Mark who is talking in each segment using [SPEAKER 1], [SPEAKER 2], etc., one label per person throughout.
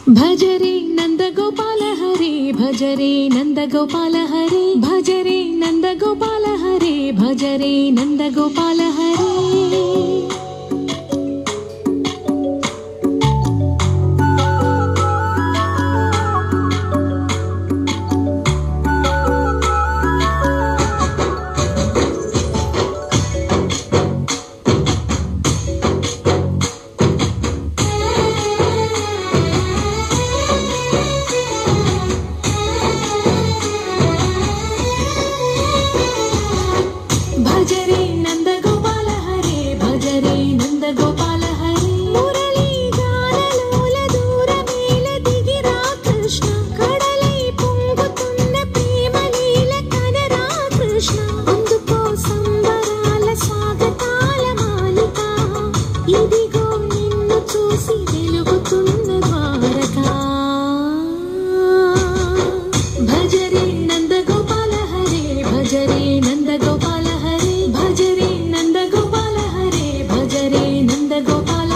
[SPEAKER 1] भजरे नंदगोपाल हरे भजरे नंदगोपाल हरे भजरे नंदगोपाल हरे भजरे नंदगोपाल हरे भजरे नंदगोपाल हरे भजरे नंदगोपाल हरे मुरली गानलोल दूरमेल दिगिरा कृष्ण कड़लै పొంగుతున్న ప్రేమలీల కనరా కృష్ణ అందుకో సంబరాల స్వాగతాల మాలిక ఇదిగో నిన్ను చూసి వెలుగుతున్న ద్వారకా భజరే నందగోపాల హరే భజరే నందగోపాల भजरे नंदगोपाल हरे भजरे नंदगोपाल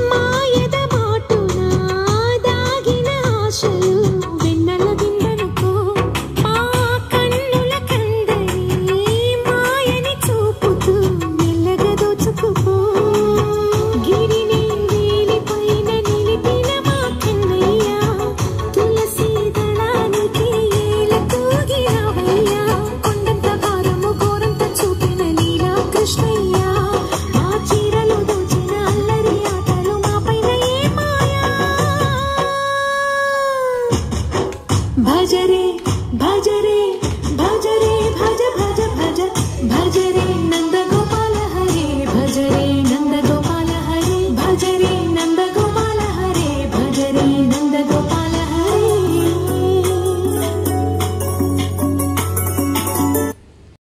[SPEAKER 1] मायद माटुना दागिन आशलु भजरे भजरे